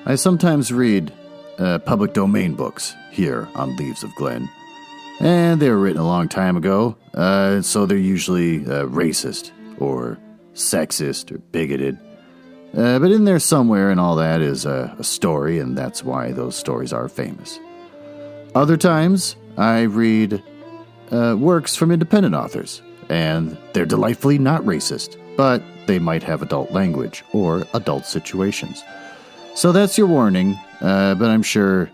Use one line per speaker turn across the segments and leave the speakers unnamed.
I sometimes read public domain books here on Leaves of Glen. And they were written a long time ago, so they're usually racist or sexist or bigoted. But in there somewhere and all that is a story, and that's why those stories are famous. Other times, I read works from independent authors, and they're delightfully not racist, but they might have adult language or adult situations. So that's your warning, but I'm sure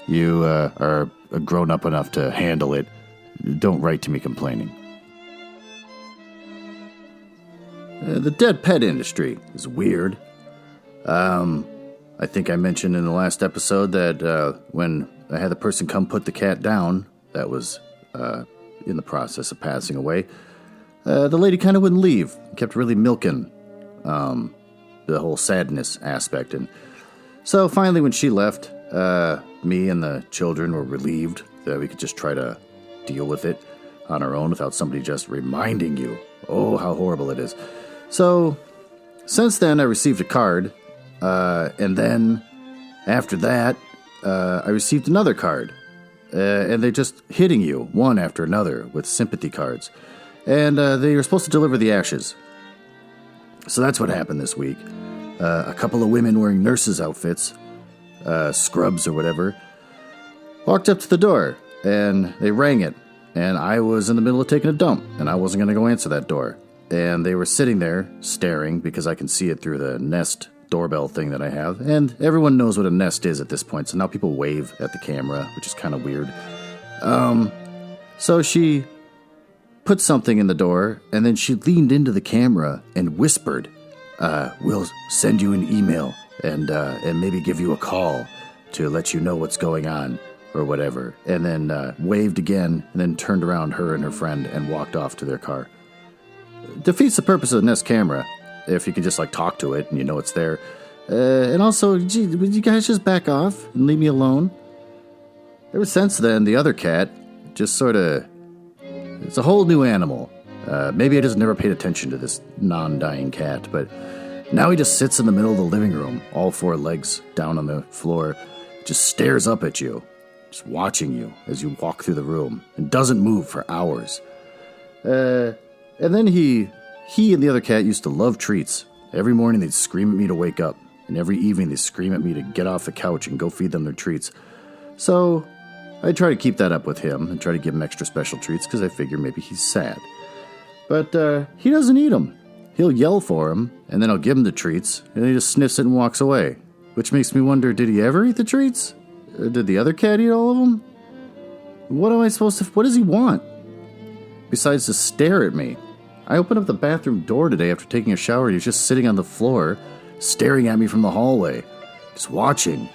you are grown up enough to handle it. Don't write to me complaining. The dead pet industry is weird. I think I mentioned in the last episode that when I had the person come put the cat down that was in the process of passing away, the lady kind of wouldn't leave. Kept really milking the whole sadness aspect. And so finally when she left, me and the children were relieved that we could just try to deal with it on our own without somebody just reminding you, oh, how horrible it is. So since then I received a card, and then after that I received another card, and they're just hitting you one after another with sympathy cards, and they were supposed to deliver the ashes. So that's what happened this week. A couple of women wearing nurses' outfits, scrubs or whatever, walked up to the door, and they rang it, and I was in the middle of taking a dump, and I wasn't going to go answer that door. And they were sitting there staring, because I can see it through the Nest doorbell thing that I have, and everyone knows what a Nest is at this point, so now people wave at the camera, which is kind of weird. So she put something in the door, and then she leaned into the camera and whispered, we'll send you an email and maybe give you a call to let you know what's going on or whatever, and then waved again and then turned around, her and her friend, and walked off to their car. Defeats the purpose of the Nest camera if you can just talk to it and you know it's there. And also, gee, would you guys just back off and leave me alone? Ever since then, the other cat just sort of, it's a whole new animal. Maybe I just never paid attention to this non-dying cat, but now he just sits in the middle of the living room, all four legs down on the floor, just stares up at you, just watching you as you walk through the room, and doesn't move for hours. And then he and the other cat used to love treats. Every morning they'd scream at me to wake up, and every evening they'd scream at me to get off the couch and go feed them their treats. So I try to keep that up with him and try to give him extra special treats because I figure maybe he's sad. But he doesn't eat them. He'll yell for him, and then I'll give him the treats, and he just sniffs it and walks away. Which makes me wonder, did he ever eat the treats? Did the other cat eat all of them? What does he want? Besides to stare at me. I opened up the bathroom door today after taking a shower, and he's just sitting on the floor, staring at me from the hallway. Just watching.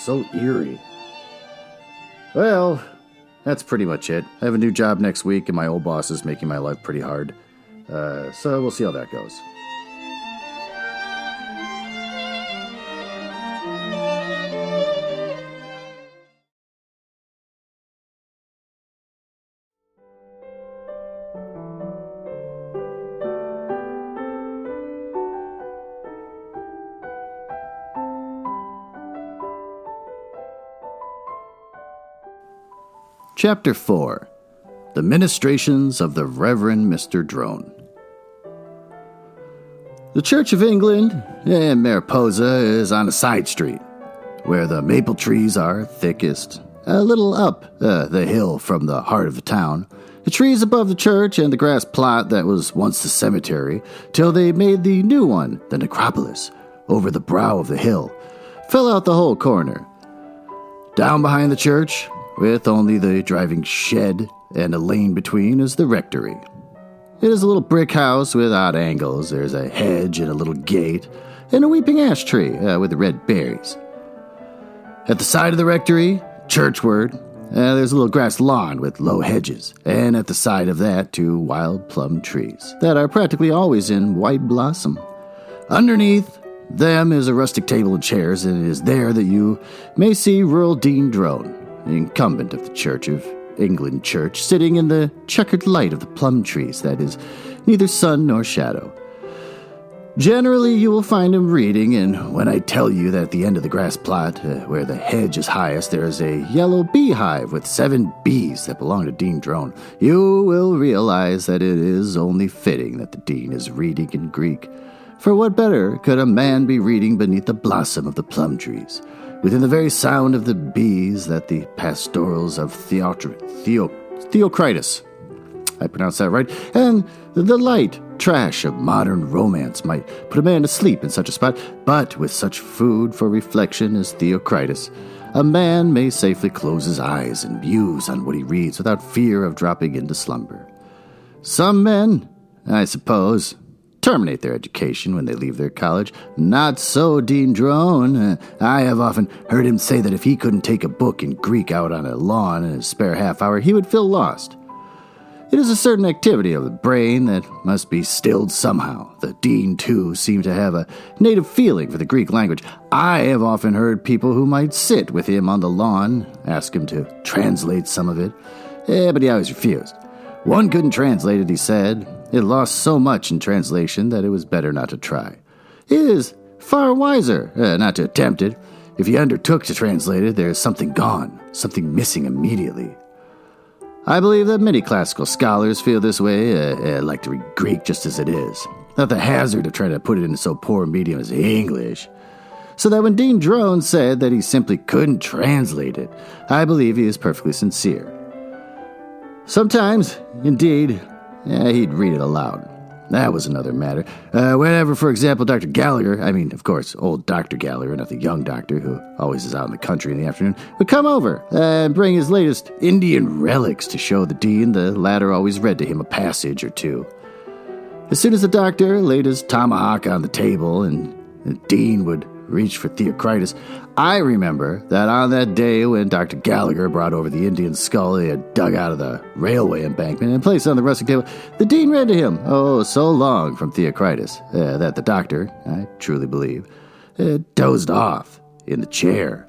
So eerie. Well, that's pretty much it. I have a new job next week, and my old boss is making my life pretty hard. So we'll see how that goes. Chapter 4. The Ministrations of the Reverend Mr. Drone. The Church of England in Mariposa is on a side street, where the maple trees are thickest, a little up the hill from the heart of the town. The trees above the church and the grass plot that was once the cemetery, till they made the new one, the necropolis, over the brow of the hill, fill out the whole corner. Down behind the church, with only the driving shed and a lane between, is the rectory. It is a little brick house with odd angles. There's a hedge and a little gate, and a weeping ash tree with red berries. At the side of the rectory, churchward, there's a little grass lawn with low hedges, and at the side of that, 2 wild plum trees that are practically always in white blossom. Underneath them is a rustic table and chairs, and it is there that you may see rural Dean Drone, the incumbent of the Church of England Church, sitting in the checkered light of the plum trees that is neither sun nor shadow. Generally, you will find him reading, and when I tell you that at the end of the grass plot, where the hedge is highest, there is a yellow beehive with 7 bees that belong to Dean Drone, you will realize that it is only fitting that the Dean is reading in Greek. For what better could a man be reading beneath the blossom of the plum trees, within the very sound of the bees that the pastorals of Theocritus, I pronounced that right, and the light trash of modern romance might put a man to sleep in such a spot, but with such food for reflection as Theocritus, a man may safely close his eyes and muse on what he reads without fear of dropping into slumber. Some men, I suppose, terminate their education when they leave their college. Not so Dean Drone. I have often heard him say that if he couldn't take a book in Greek out on a lawn in his spare half hour, he would feel lost. It is a certain activity of the brain that must be stilled somehow. The Dean, too, seemed to have a native feeling for the Greek language. I have often heard people who might sit with him on the lawn ask him to translate some of it, but he always refused. One couldn't translate it, he said. It lost so much in translation that it was better not to try. It is far wiser not to attempt it. If you undertook to translate it, there is something gone, something missing immediately. I believe that many classical scholars feel this way, like to read Greek just as it is, not the hazard of trying to put it into so poor a medium as English. So that when Dean Drone said that he simply couldn't translate it, I believe he is perfectly sincere. Sometimes, indeed, he'd read it aloud. That was another matter. Whenever, for example, Dr. Gallagher, of course, old Dr. Gallagher, not the young doctor who always is out in the country in the afternoon, would come over and bring his latest Indian relics to show the Dean, the latter always read to him a passage or two. As soon as the doctor laid his tomahawk on the table and the Dean would reach for Theocritus, I remember that on that day when Dr. Gallagher brought over the Indian skull he had dug out of the railway embankment and placed on the rustic table, the Dean read to him, so long from Theocritus, that the doctor, I truly believe, dozed off in the chair.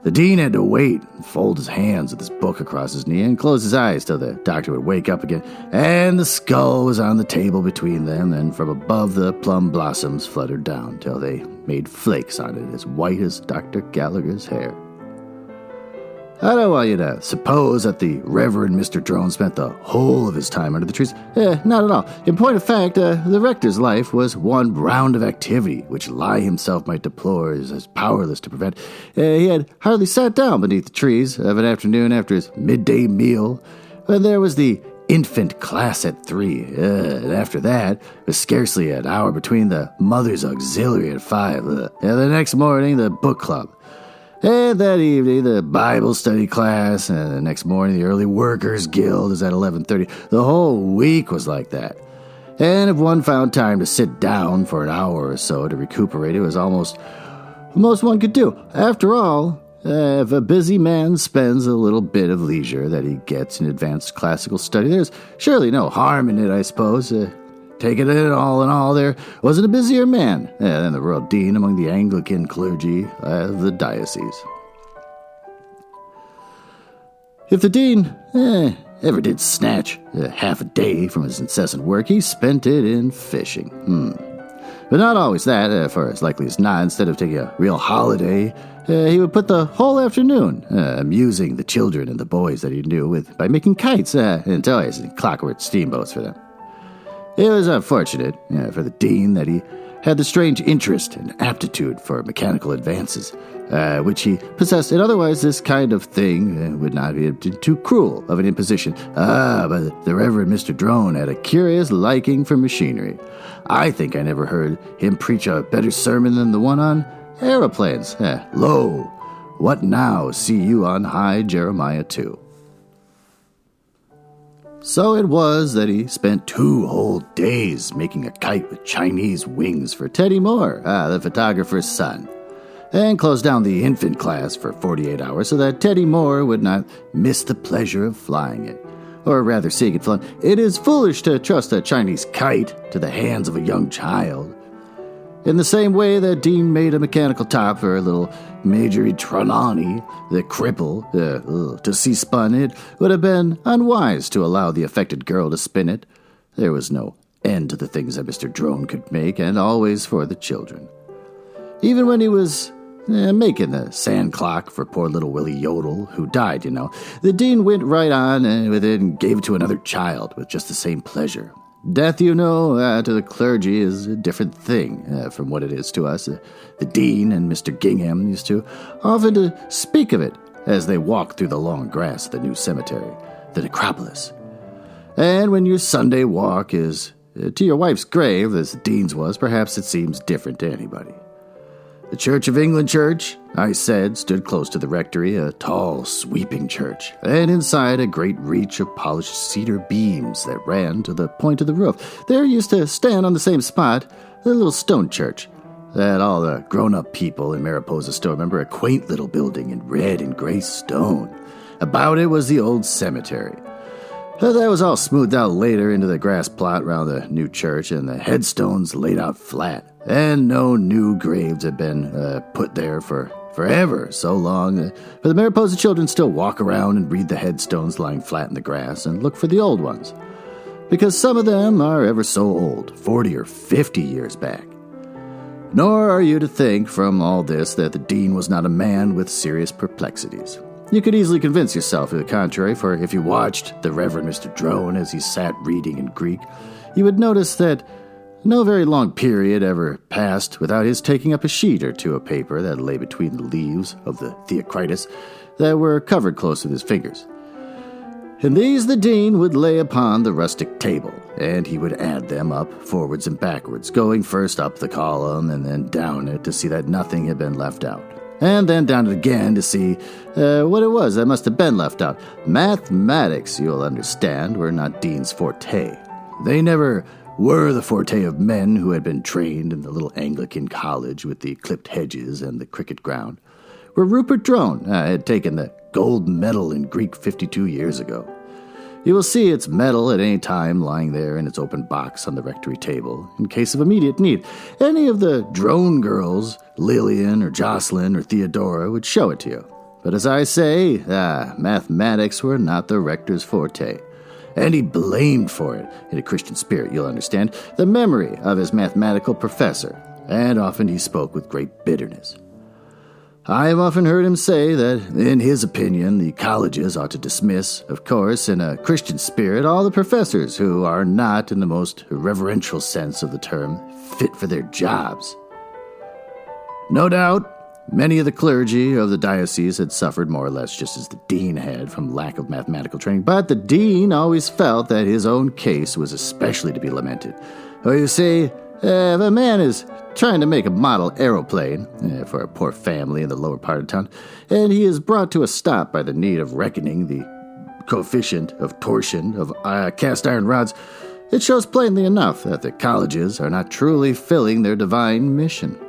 The Dean had to wait and fold his hands with his book across his knee and close his eyes till the doctor would wake up again, and the skull was on the table between them, and from above the plum blossoms fluttered down till they made flakes on it as white as Dr. Gallagher's hair. I don't want you to suppose that the Reverend Mr. Drone spent the whole of his time under the trees. Not at all. In point of fact, the rector's life was one round of activity, which Lie himself might deplore as powerless to prevent. He had hardly sat down beneath the trees of an afternoon after his midday meal, when there was the infant class at 3, and after that, was scarcely an hour between the Mother's Auxiliary at 5, and the next morning, the book club. And that evening, the Bible study class, and the next morning, the Early Workers Guild is at 11:30. The whole week was like that. And if one found time to sit down for an hour or so to recuperate, it was almost most one could do. After all, if a busy man spends a little bit of leisure that he gets in advanced classical study, there's surely no harm in it, I suppose. Taking it in all, there wasn't a busier man than the royal dean among the Anglican clergy of the diocese. If the dean ever did snatch half a day from his incessant work, he spent it in fishing. But not always that, for as likely as not, instead of taking a real holiday, he would put the whole afternoon amusing the children and the boys that he knew by making kites and toys and clockwork steamboats for them. It was unfortunate for the dean that he had the strange interest and aptitude for mechanical advances, which he possessed, and otherwise this kind of thing would not be too cruel of an imposition. But the Reverend Mr. Drone had a curious liking for machinery. I think I never heard him preach a better sermon than the one on aeroplanes. Lo, what now see you on high, Jeremiah 2. So it was that he spent 2 whole days making a kite with Chinese wings for Teddy Moore, the photographer's son, and closed down the infant class for 48 hours so that Teddy Moore would not miss the pleasure of flying it, or rather seeing it flown. It is foolish to trust a Chinese kite to the hands of a young child. In the same way that Dean made a mechanical top for little Major Tronani, the cripple, to see spun, it would have been unwise to allow the affected girl to spin it. There was no end to the things that Mr. Drone could make, and always for the children. Even when he was making the sand clock for poor little Willie Yodel, who died, the dean went right on with it and gave it to another child with just the same pleasure. Death, to the clergy is a different thing from what it is to us. The dean and Mr. Gingham used to often to speak of it as they walked through the long grass of the new cemetery, the necropolis. And when your Sunday walk is to your wife's grave, as the dean's was, perhaps it seems different to anybody. The Church of England church, I said, stood close to the rectory, a tall, sweeping church, and inside a great reach of polished cedar beams that ran to the point of the roof. There used to stand on the same spot a little stone church that all the grown-up people in Mariposa still remember, a quaint little building in red and gray stone. About it was the old cemetery. That was all smoothed out later into the grass plot around the new church, and the headstones laid out flat. And no new graves had been put there for forever, so long. But the Mariposa children still walk around and read the headstones lying flat in the grass and look for the old ones, because some of them are ever so old, 40 or 50 years back. Nor are you to think from all this that the dean was not a man with serious perplexities. You could easily convince yourself of the contrary, for if you watched the Reverend Mr. Drone as he sat reading in Greek, you would notice that no very long period ever passed without his taking up a sheet or two of paper that lay between the leaves of the Theocritus that were covered close with his fingers. And these the dean would lay upon the rustic table, and he would add them up forwards and backwards, going first up the column and then down it to see that nothing had been left out, and then down it again to see what it was that must have been left out. Mathematics, you'll understand, were not Dean's forte. They never were the forte of men who had been trained in the little Anglican college with the clipped hedges and the cricket ground, where Rupert Drone had taken the gold medal in Greek 52 years ago. You will see its medal at any time lying there in its open box on the rectory table, in case of immediate need. Any of the Drone girls, Lillian or Jocelyn or Theodora, would show it to you. But as I say, mathematics were not the rector's forte. And he blamed for it, in a Christian spirit, you'll understand, the memory of his mathematical professor, and often he spoke with great bitterness. I have often heard him say that, in his opinion, the colleges ought to dismiss, of course, in a Christian spirit, all the professors who are not, in the most reverential sense of the term, fit for their jobs. No doubt, many of the clergy of the diocese had suffered more or less just as the dean had from lack of mathematical training, but the dean always felt that his own case was especially to be lamented. For you see, if a man is trying to make a model aeroplane for a poor family in the lower part of town, and he is brought to a stop by the need of reckoning the coefficient of torsion of cast iron rods, it shows plainly enough that the colleges are not truly filling their divine mission.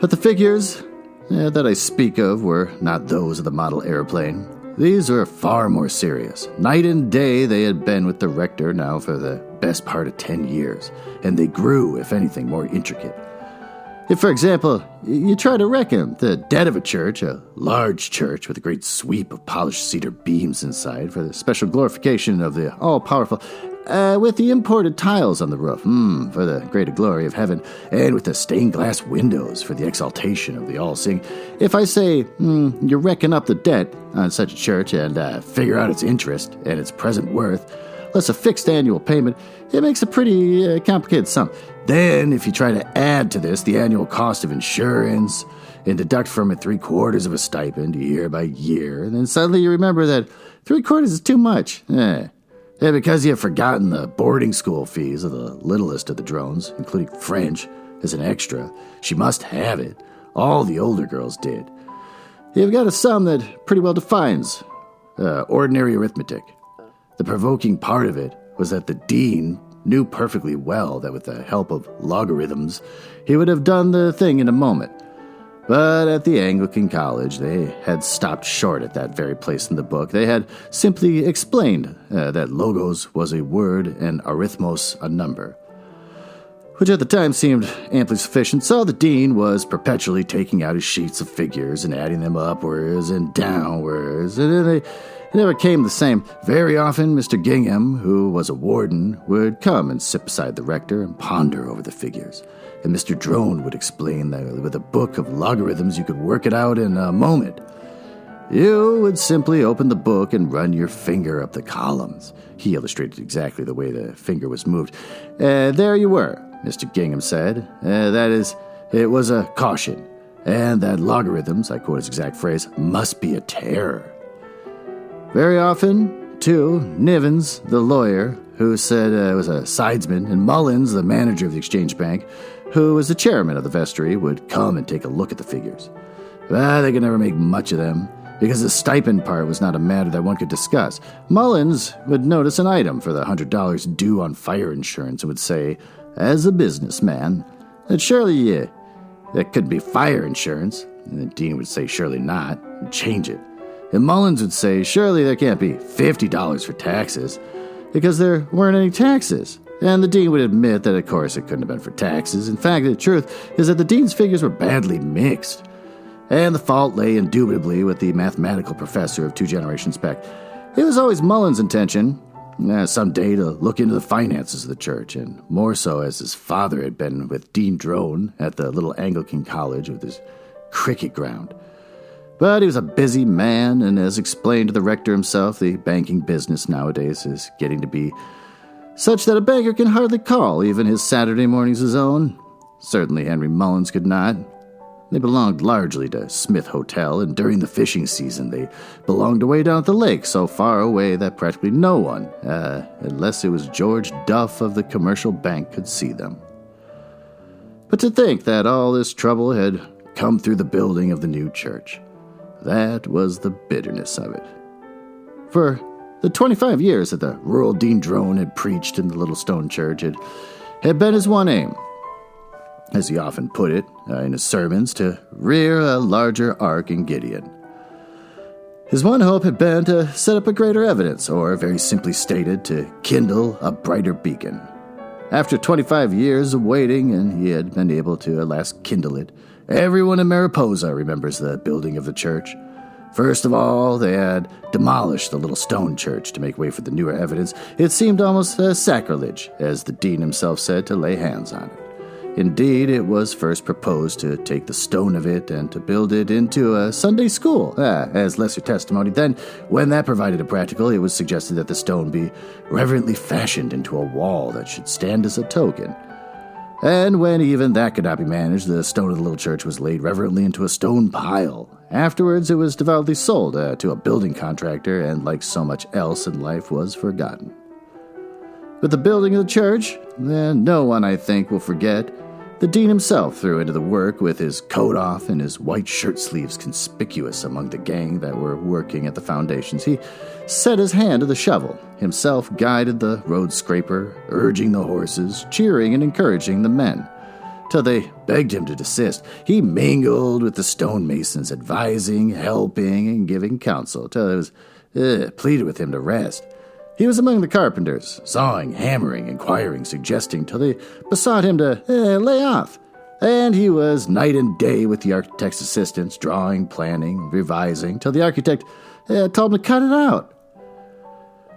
But the figures that I speak of were not those of the model aeroplane. These were far more serious. Night and day they had been with the rector now for the best part of 10 years, and they grew, if anything, more intricate. If, for example, you try to reckon the debt of a church, a large church with a great sweep of polished cedar beams inside for the special glorification of the all-powerful, with the imported tiles on the roof, for the greater glory of heaven, and with the stained glass windows for the exaltation of the all-seeing. If I say you reckon up the debt on such a church and figure out its interest and its present worth, less a fixed annual payment, it makes a pretty complicated sum. Then, if you try to add to this the annual cost of insurance and deduct from it 3/4 of a stipend year by year, then suddenly you remember that 3/4 is too much. And because you have forgotten the boarding school fees of the littlest of the drones, including French, as an extra, she must have it. All the older girls did. You've got a sum that pretty well defines ordinary arithmetic. The provoking part of it was that the dean knew perfectly well that with the help of logarithms, he would have done the thing in a moment. But at the Anglican college, they had stopped short at that very place in the book. They had simply explained that logos was a word and arithmos a number. which at the time seemed amply sufficient, so the dean was perpetually taking out his sheets of figures and adding them upwards and downwards, and it never came the same. Very often, Mr. Gingham, who was a warden, would come and sit beside the rector and ponder over the figures, and Mr. Drone would explain that with a book of logarithms you could work it out in a moment. You would simply open the book and run your finger up the columns. He illustrated exactly the way the finger was moved. There you were, Mr. Gingham said. That is, it was a caution, and that logarithms, I quote his exact phrase, must be a terror. Very often, too, Nivens, the lawyer, who said was a sidesman, and Mullins, the manager of the Exchange Bank, who was the chairman of the vestry, would come and take a look at the figures. But they could never make much of them, because the stipend part was not a matter that one could discuss. Mullins would notice an item for the $100 due on fire insurance and would say, as a businessman, that surely that couldn't be fire insurance. And the dean would say, surely not, and change it. And Mullins would say, surely there can't be $50 for taxes, because there weren't any taxes. And the dean would admit that, of course, it couldn't have been for taxes. In fact, the truth is that the dean's figures were badly mixed, and the fault lay indubitably with the mathematical professor of 2 generations back. It was always Mullins' intention, someday, to look into the finances of the church, and more so as his father had been with Dean Drone at the little Anglican college with his cricket ground. But he was a busy man, and as explained to the rector himself, the banking business nowadays is getting to be such that a banker can hardly call even his Saturday mornings his own. Certainly Henry Mullins could not. They belonged largely to Smith Hotel, and during the fishing season they belonged away down at the lake, so far away that practically no one, unless it was George Duff of the commercial bank, could see them. But to think that all this trouble had come through the building of the new church, that was the bitterness of it. For the 25 years that the rural Dean Drone had preached in the little stone church, it had been his one aim, as he often put it in his sermons, to rear a larger ark in Gideon. His one hope had been to set up a greater evidence, or, very simply stated, to kindle a brighter beacon. After 25 years of waiting, and he had been able to at last kindle it, everyone in Mariposa remembers the building of the church. First of all, they had demolished the little stone church to make way for the newer evidence. It seemed almost sacrilege, as the dean himself said, to lay hands on it. Indeed, it was first proposed to take the stone of it and to build it into a Sunday school, as lesser testimony. Then, when that provided a practical, it was suggested that the stone be reverently fashioned into a wall that should stand as a token. And when even that could not be managed, the stone of the little church was laid reverently into a stone pile. Afterwards, it was devoutly sold to a building contractor, and like so much else in life, was forgotten. With the building of the church, no one, I think, will forget, the dean himself threw into the work with his coat off and his white shirt sleeves conspicuous among the gang that were working at the foundations. He set his hand to the shovel, himself guided the road scraper, urging the horses, cheering and encouraging the men, till they begged him to desist. He mingled with the stonemasons, advising, helping, and giving counsel, till it was pleaded with him to rest. He was among the carpenters, sawing, hammering, inquiring, suggesting, till they besought him to lay off. And he was night and day with the architect's assistants, drawing, planning, revising, till the architect told him to cut it out.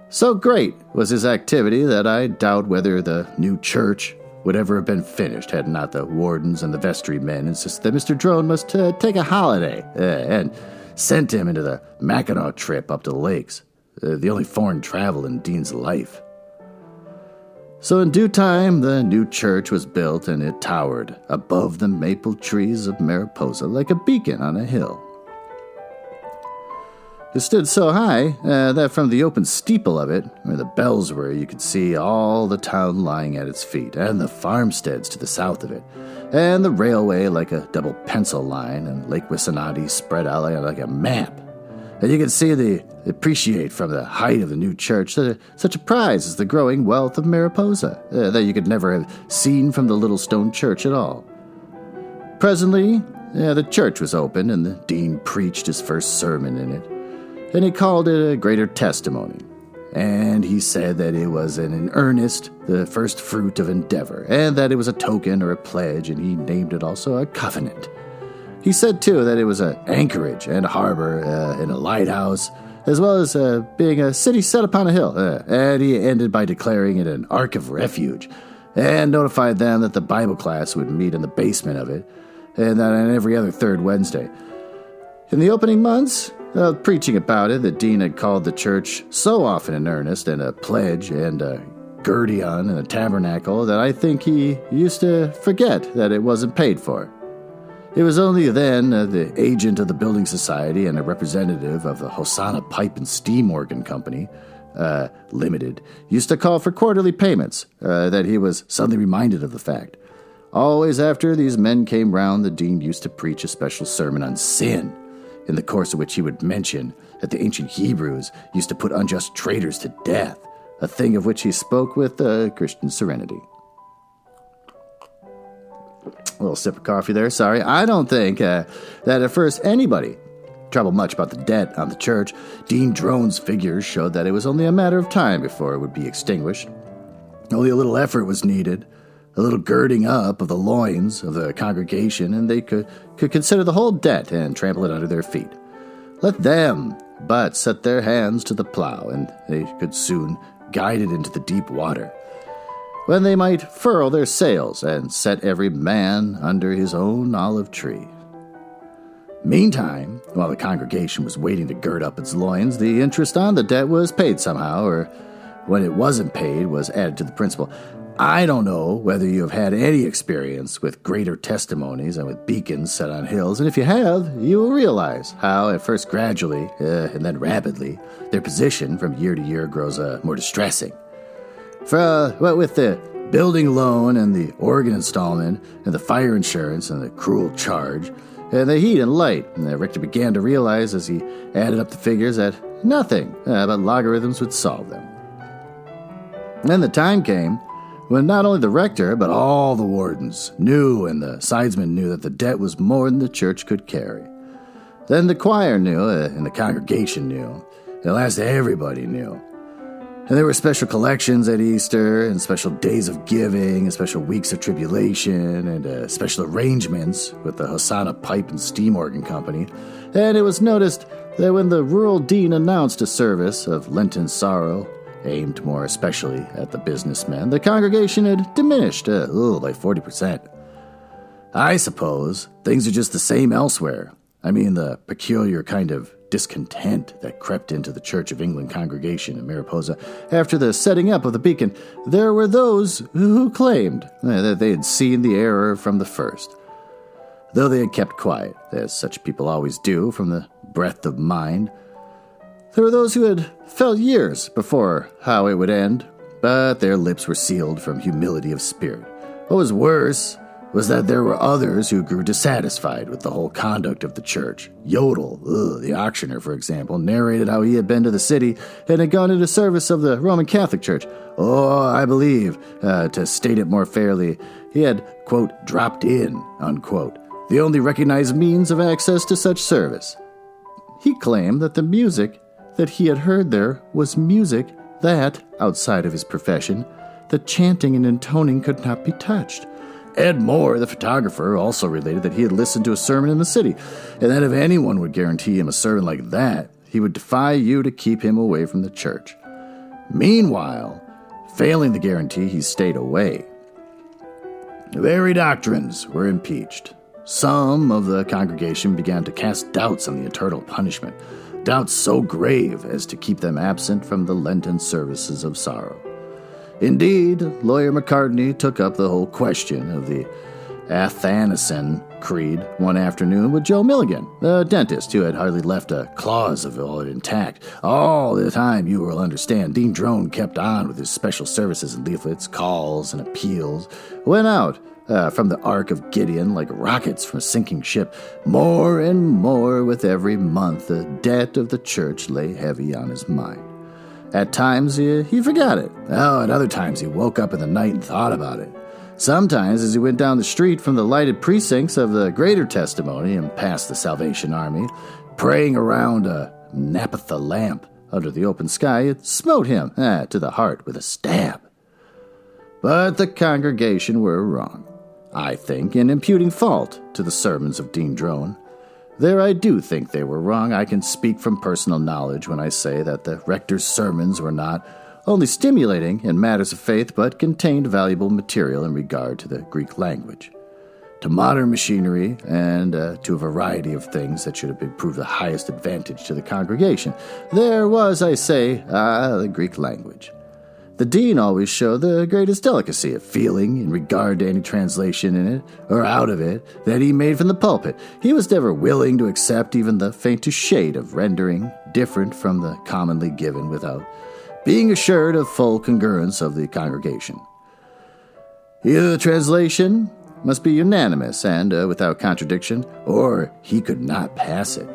So great was his activity that I doubt whether the new church would ever have been finished had not the wardens and the vestry men insisted that Mr. Drone must take a holiday, and sent him into the Mackinac trip up to the lakes. The only foreign travel in Dean's life. So in due time, the new church was built, and it towered above the maple trees of Mariposa like a beacon on a hill. It stood so high that from the open steeple of it, where the bells were, you could see all the town lying at its feet, and the farmsteads to the south of it, and the railway like a double pencil line, and Lake Wissanotti spread out like a map. And you could see appreciate from the height of the new church such a prize as the growing wealth of Mariposa that you could never have seen from the little stone church at all. Presently, the church was opened, and the dean preached his first sermon in it, and he called it a greater testimony. and he said that it was an earnest, the first fruit of endeavor, and that it was a token or a pledge, and he named it also a covenant. He said, too, that it was an anchorage and a harbor and a lighthouse, as well as being a city set upon a hill, and he ended by declaring it an ark of refuge, and notified them that the Bible class would meet in the basement of it, and that on every other third Wednesday. In the opening months, preaching about it, the dean had called the church so often in earnest, and a pledge, and a guardian, and a tabernacle, that I think he used to forget that it wasn't paid for. It was only then the agent of the Building Society and a representative of the Hosanna Pipe and Steam Organ Company, Limited, used to call for quarterly payments, that he was suddenly reminded of the fact. Always after these men came round, the dean used to preach a special sermon on sin, in the course of which he would mention that the ancient Hebrews used to put unjust traitors to death, a thing of which he spoke with Christian serenity. A little sip of coffee there, sorry. I don't think that at first anybody troubled much about the debt on the church. Dean Drone's figures showed that it was only a matter of time before it would be extinguished. Only a little effort was needed, a little girding up of the loins of the congregation, and they could consider the whole debt and trample it under their feet. Let them but set their hands to the plow, and they could soon guide it into the deep water, when they might furl their sails and set every man under his own olive tree. Meantime, while the congregation was waiting to gird up its loins, the interest on the debt was paid somehow, or when it wasn't paid, was added to the principal. I don't know whether you have had any experience with greater testimonies and with beacons set on hills, and if you have, you will realize how, at first gradually, and then rapidly, their position from year to year grows more distressing. For with the building loan and the organ installment and the fire insurance and the cruel charge and the heat and light, Richter began to realize as he added up the figures that nothing but logarithms would solve them. Then the time came when not only the rector, but all the wardens knew, and the sidesmen knew, that the debt was more than the church could carry. Then the choir knew, and the congregation knew, and at last everybody knew. And there were special collections at Easter, and special days of giving, and special weeks of tribulation, and special arrangements with the Hosanna Pipe and Steam Organ Company. And it was noticed that when the rural dean announced a service of Lenten sorrow, aimed more especially at the businessmen, the congregation had diminished by 40%. I suppose things are just the same elsewhere. I mean, the peculiar kind of discontent that crept into the Church of England congregation in Mariposa after the setting up of the beacon. There were those who claimed that they had seen the error from the first, though they had kept quiet, as such people always do from the breadth of mind. There were those who had felt years before how it would end, but their lips were sealed from humility of spirit. What was worse was that there were others who grew dissatisfied with the whole conduct of the church. Yodel, the auctioneer, for example, narrated how he had been to the city and had gone into service of the Roman Catholic Church. I believe, to state it more fairly, he had, quote, dropped in, unquote, the only recognized means of access to such service. He claimed that the music that he had heard there was music that, outside of his profession, the chanting and intoning could not be touched. Ed Moore, the photographer, also related that he had listened to a sermon in the city, and that if anyone would guarantee him a sermon like that, he would defy you to keep him away from the church. Meanwhile, failing the guarantee, he stayed away. The very doctrines were impeached. Some of the congregation began to cast doubts on the eternal punishment, doubts so grave as to keep them absent from the Lenten services of sorrow. Indeed, Lawyer McCartney took up the whole question of the Athanasian Creed one afternoon with Joe Milligan, the dentist who had hardly left a clause of it intact. All the time, you will understand, Dean Drone kept on with his special services and leaflets, calls and appeals, went out from the Ark of Gideon like rockets from a sinking ship. More and more with every month, the debt of the church lay heavy on his mind. At times, he forgot it. At other times, he woke up in the night and thought about it. Sometimes, as he went down the street from the lighted precincts of the Greater Testimony and past the Salvation Army, praying around a naphtha lamp under the open sky, it smote him to the heart with a stab. But the congregation were wrong, I think, in imputing fault to the sermons of Dean Drone. There I do think they were wrong. I can speak from personal knowledge when I say that the rector's sermons were not only stimulating in matters of faith, but contained valuable material in regard to the Greek language, to modern machinery, and to a variety of things that should have proved the highest advantage to the congregation. There was, I say, the Greek language. The dean always showed the greatest delicacy of feeling in regard to any translation in it, or out of it, that he made from the pulpit. He was never willing to accept even the faintest shade of rendering different from the commonly given without being assured of full congruence of the congregation. Either the translation must be unanimous and without contradiction, or he could not pass it.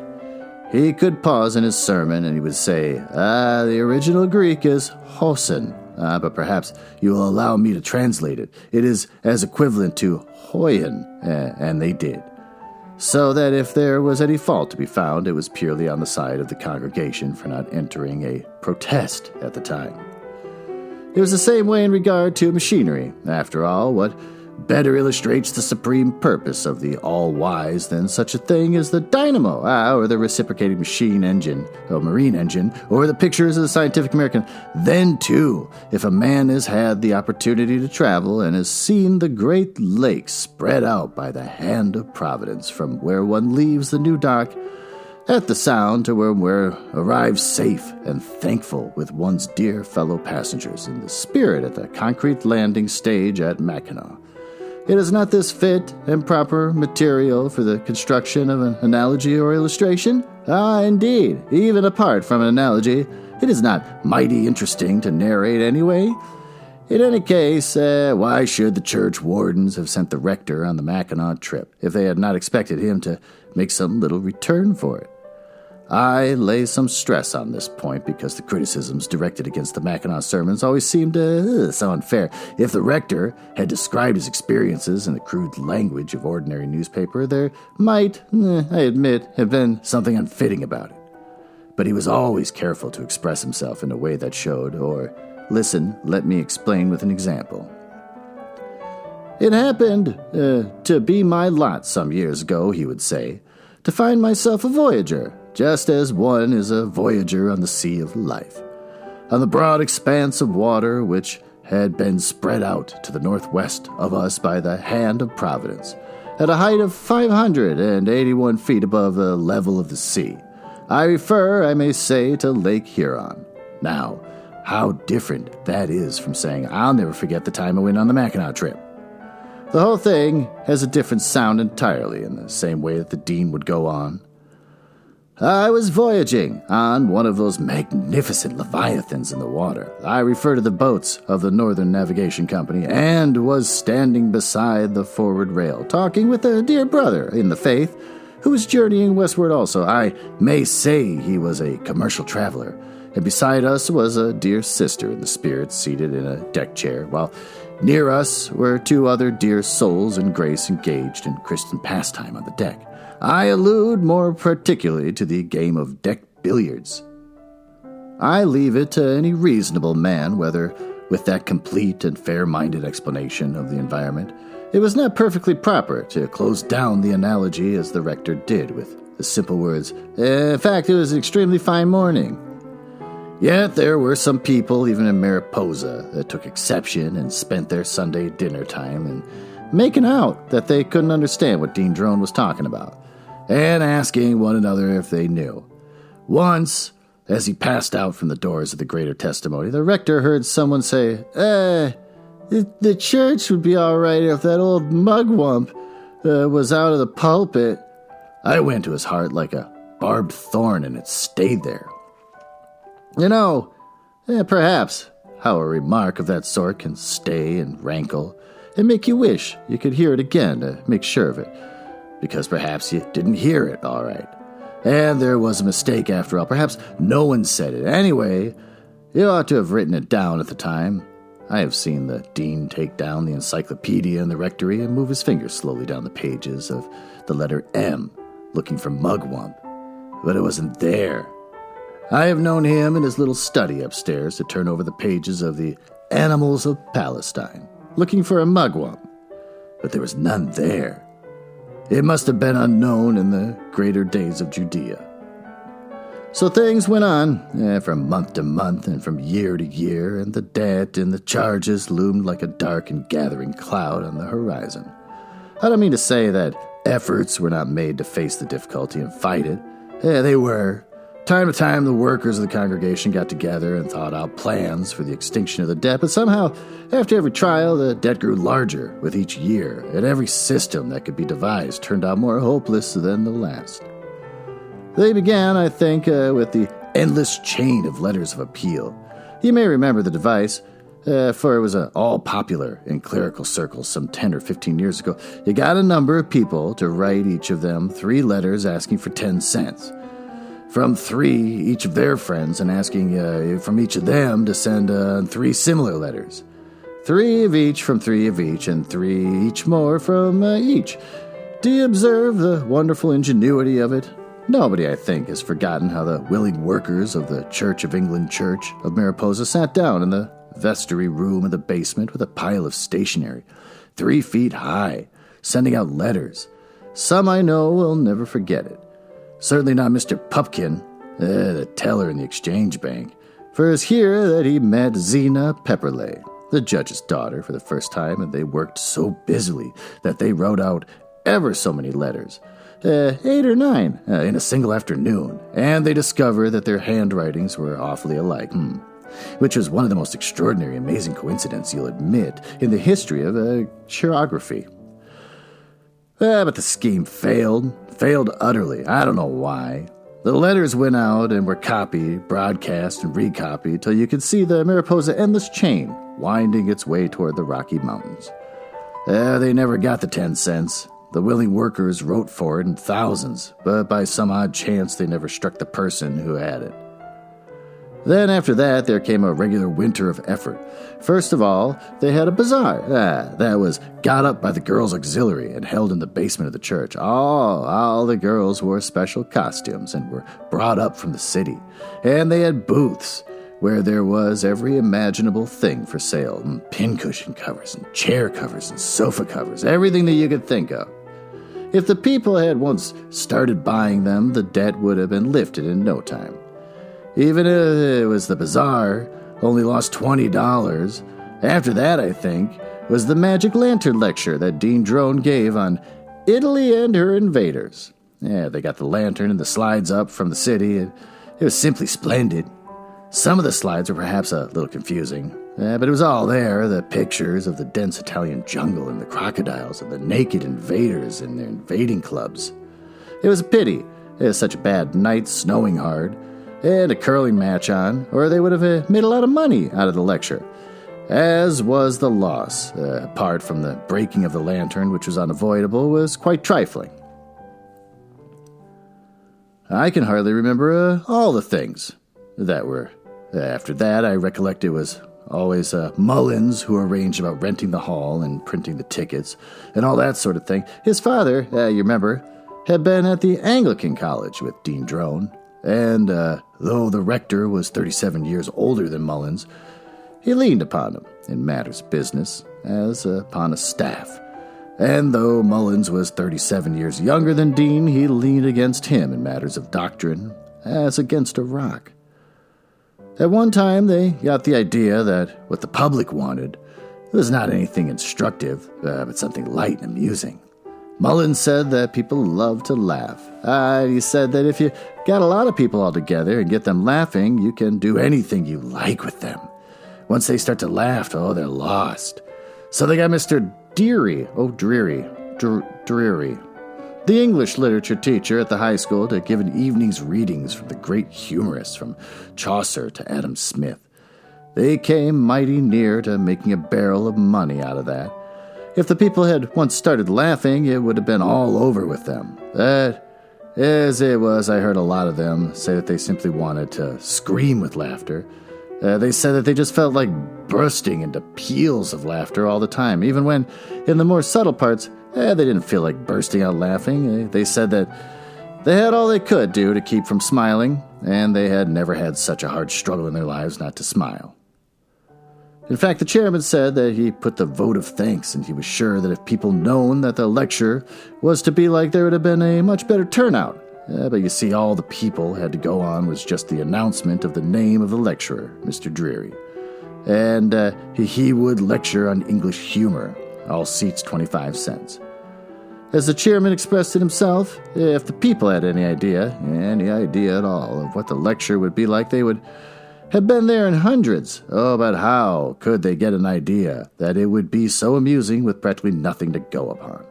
He could pause in his sermon and he would say, the original Greek is hosen, but perhaps you will allow me to translate it. It is as equivalent to hoyen, and they did. So that if there was any fault to be found, it was purely on the side of the congregation for not entering a protest at the time. It was the same way in regard to machinery. After all, what better illustrates the supreme purpose of the all-wise than such a thing as the dynamo, or the reciprocating machine engine, or marine engine, or the pictures of the Scientific American. Then, too, if a man has had the opportunity to travel and has seen the great lakes spread out by the hand of Providence from where one leaves the new dock at the Sound to where one arrives safe and thankful with one's dear fellow passengers in the spirit at the concrete landing stage at Mackinac. It is not this fit and proper material for the construction of an analogy or illustration? Indeed, even apart from an analogy, it is not mighty interesting to narrate anyway. In any case, why should the church wardens have sent the rector on the Mackinac trip if they had not expected him to make some little return for it? I lay some stress on this point because the criticisms directed against the Mackinac sermons always seemed so unfair. If the rector had described his experiences in the crude language of ordinary newspaper, there might, I admit, have been something unfitting about it. But he was always careful to express himself in a way that showed, or, listen, let me explain with an example. It happened to be my lot some years ago, he would say, to find myself a voyager, just as one is a voyager on the sea of life, on the broad expanse of water which had been spread out to the northwest of us by the hand of Providence, at a height of 581 feet above the level of the sea. I refer, I may say, to Lake Huron. Now, how different that is from saying, I'll never forget the time I went on the Mackinac trip. The whole thing has a different sound entirely, in the same way that the dean would go on. I was voyaging on one of those magnificent leviathans in the water. I refer to the boats of the Northern Navigation Company, and was standing beside the forward rail, talking with a dear brother in the faith, who was journeying westward also. I may say he was a commercial traveler, and beside us was a dear sister in the spirit seated in a deck chair, while near us were two other dear souls in grace engaged in Christian pastime on the deck. I allude more particularly to the game of deck billiards. I leave it to any reasonable man whether, with that complete and fair-minded explanation of the environment, it was not perfectly proper to close down the analogy as the rector did with the simple words, in fact, it was an extremely fine morning. Yet there were some people, even in Mariposa, that took exception and spent their Sunday dinner time in making out that they couldn't understand what Dean Drone was talking about, and asking one another if they knew. Once, as he passed out from the doors of the Greater Testimony, the rector heard someone say, the church would be all right if that old mugwump was out of the pulpit. I went to his heart like a barbed thorn, and it stayed there. You know, perhaps how a remark of that sort can stay and rankle and make you wish you could hear it again to make sure of it, because perhaps you didn't hear it all right, and there was a mistake after all. Perhaps no one said it. Anyway, you ought to have written it down at the time. I have seen the dean take down the encyclopedia in the rectory and move his finger slowly down the pages of the letter M, looking for mugwump, but it wasn't there. I have known him in his little study upstairs to turn over the pages of the Animals of Palestine, looking for a mugwump, but there was none there. It must have been unknown in the greater days of Judea. So things went on from month to month and from year to year, and the debt and the charges loomed like a dark and gathering cloud on the horizon. I don't mean to say that efforts were not made to face the difficulty and fight it. They were. Time to time, the workers of the congregation got together and thought out plans for the extinction of the debt, but somehow, after every trial, the debt grew larger with each year, and every system that could be devised turned out more hopeless than the last. They began, I think, with the endless chain of letters of appeal. You may remember the device, for it was all popular in clerical circles some 10 or 15 years ago. You got a number of people to write each of them 3 letters asking for 10 cents. From 3 each of their friends and asking from each of them to send 3 similar letters. 3 of each from 3 of each, and 3 each more from each. Do you observe the wonderful ingenuity of it? Nobody, I think, has forgotten how the willing workers of the Church of England Church of Mariposa sat down in the vestry room of the basement with a pile of stationery, 3 feet high, sending out letters. Some I know will never forget it. Certainly not Mr. Pupkin, the teller in the exchange bank, for it was here that he met Zena Pepperleigh, the judge's daughter, for the first time, and they worked so busily that they wrote out ever so many letters, 8 or 9, in a single afternoon, and they discovered that their handwritings were awfully alike, which was one of the most extraordinary, amazing coincidences, you'll admit, in the history of chirography. But the scheme failed utterly. I don't know why. The letters went out and were copied, broadcast, and recopied till you could see the Mariposa endless chain winding its way toward the Rocky Mountains. They never got the 10 cents. The willing workers wrote for it in thousands, but by some odd chance they never struck the person who had it. Then after that, there came a regular winter of effort. First of all, they had a bazaar. That was got up by the girls' auxiliary and held in the basement of the church. All the girls wore special costumes and were brought up from the city. And they had booths where there was every imaginable thing for sale. Pincushion covers and chair covers and sofa covers, everything that you could think of. If the people had once started buying them, the debt would have been lifted in no time. Even if it was the bazaar, only lost $20. After that, I think, was the magic lantern lecture that Dean Drone gave on Italy and her invaders. They got the lantern and the slides up from the city, and it was simply splendid. Some of the slides were perhaps a little confusing, but it was all there, the pictures of the dense Italian jungle and the crocodiles and the naked invaders and their invading clubs. It was a pity. It was such a bad night, snowing hard, and a curling match on, or they would have made a lot of money out of the lecture, as was the loss, apart from the breaking of the lantern, which was unavoidable, was quite trifling. I can hardly remember all the things that were. After that, I recollect it was always Mullins who arranged about renting the hall and printing the tickets, and all that sort of thing. His father, you remember, had been at the Anglican College with Dean Drone, and though the rector was 37 years older than Mullins, he leaned upon him in matters of business, as upon a staff. And though Mullins was 37 years younger than Dean, he leaned against him in matters of doctrine, as against a rock. At one time, they got the idea that what the public wanted was not anything instructive, but something light and amusing. Mullins said that people love to laugh. He said that if you got a lot of people all together and get them laughing, you can do anything you like with them. Once they start to laugh, they're lost. So they got Mr. Dreary, the English literature teacher at the high school, to give an evening's readings from the great humorists from Chaucer to Adam Smith. They came mighty near to making a barrel of money out of that. If the people had once started laughing, it would have been all over with them. As it was, I heard a lot of them say that they simply wanted to scream with laughter. They said that they just felt like bursting into peals of laughter all the time, even when, in the more subtle parts, they didn't feel like bursting out laughing. They said that they had all they could do to keep from smiling, and they had never had such a hard struggle in their lives not to smile. In fact, the chairman said that he put the vote of thanks, and he was sure that if people known that the lecture was to be like, there would have been a much better turnout. But you see, all the people had to go on was just the announcement of the name of the lecturer, Mr. Dreary. And he would lecture on English humor, all seats 25 cents. As the chairman expressed it himself, if the people had any idea at all, of what the lecture would be like, they would have been there in hundreds. Oh, but how could they get an idea that it would be so amusing with practically nothing to go upon?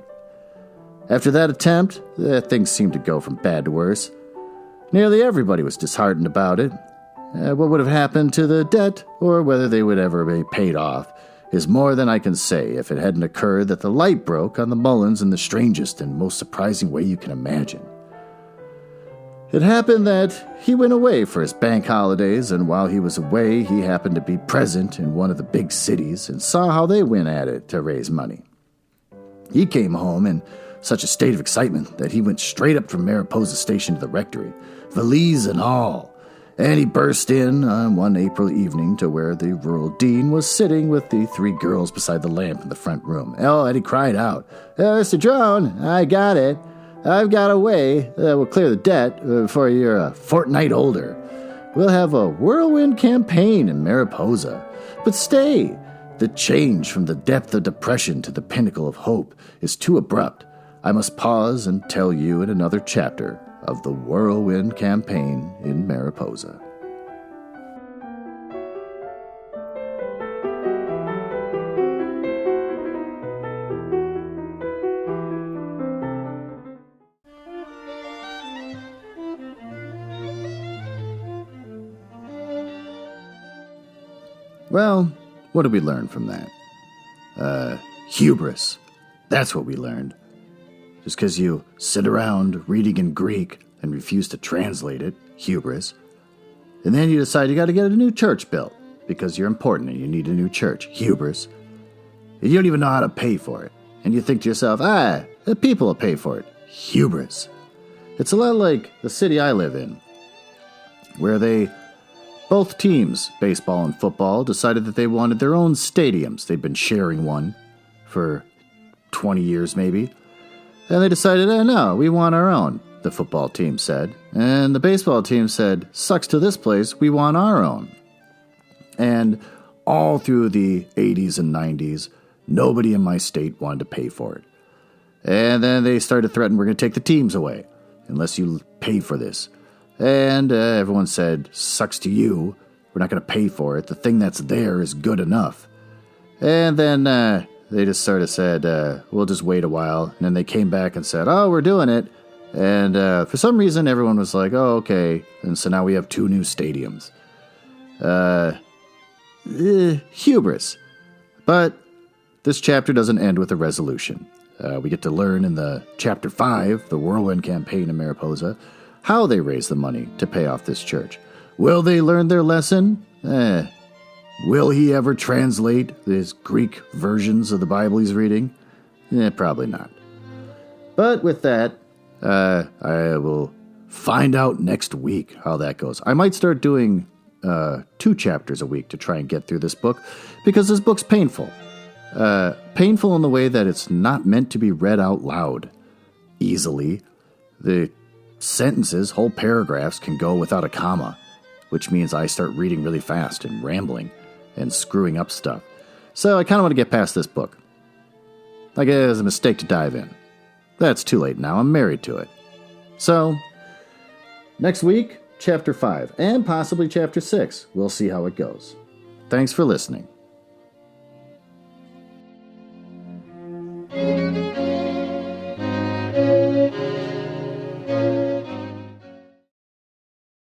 After that attempt, things seemed to go from bad to worse. Nearly everybody was disheartened about it. What would have happened to the debt, or whether they would ever be paid off, is more than I can say if it hadn't occurred that the light broke on the Mullins in the strangest and most surprising way you can imagine. It happened that he went away for his bank holidays, and while he was away, he happened to be present in one of the big cities and saw how they went at it to raise money. He came home in such a state of excitement that he went straight up from Mariposa Station to the rectory, valise and all, and he burst in on one April evening to where the rural dean was sitting with the 3 girls beside the lamp in the front room. Oh, and he cried out, "Mr. Drone, I got it. I've got a way that will clear the debt before you're a fortnight older. We'll have a whirlwind campaign in Mariposa. But stay, the change from the depth of depression to the pinnacle of hope is too abrupt. I must pause and tell you in another chapter of the whirlwind campaign in Mariposa." Well, what did we learn from that? Hubris. That's what we learned. Just because you sit around reading in Greek and refuse to translate it, hubris, and then you decide you got to get a new church built because you're important and you need a new church, hubris. You don't even know how to pay for it, and you think to yourself, the people will pay for it, hubris. It's a lot like the city I live in, where both teams, baseball and football, decided that they wanted their own stadiums. They'd been sharing one for 20 years maybe. And they decided, no, we want our own, the football team said. And the baseball team said, sucks to this place, we want our own. And all through the 80s and 90s, nobody in my state wanted to pay for it. And then they started to threaten, we're going to take the teams away unless you pay for this. And everyone said, sucks to you, we're not going to pay for it. The thing that's there is good enough. And then they just sort of said, we'll just wait a while. And then they came back and said, oh, we're doing it. And for some reason, everyone was like, oh, okay. And so now we have 2 new stadiums. Hubris. But this chapter doesn't end with a resolution. We get to learn in the chapter 5, the whirlwind campaign in Mariposa, how they raise the money to pay off this church. Will they learn their lesson? Will he ever translate these Greek versions of the Bible he's reading? Probably not. But with that, I will find out next week how that goes. I might start doing 2 chapters a week to try and get through this book, because this book's painful. Painful in the way that it's not meant to be read out loud easily. The sentences, whole paragraphs, can go without a comma, which means I start reading really fast and rambling and screwing up stuff. So I kind of want to get past this book. Like it was a mistake to dive in. That's too late now. I'm married to it. So, next week, Chapter 5, and possibly Chapter 6. We'll see how it goes. Thanks for listening.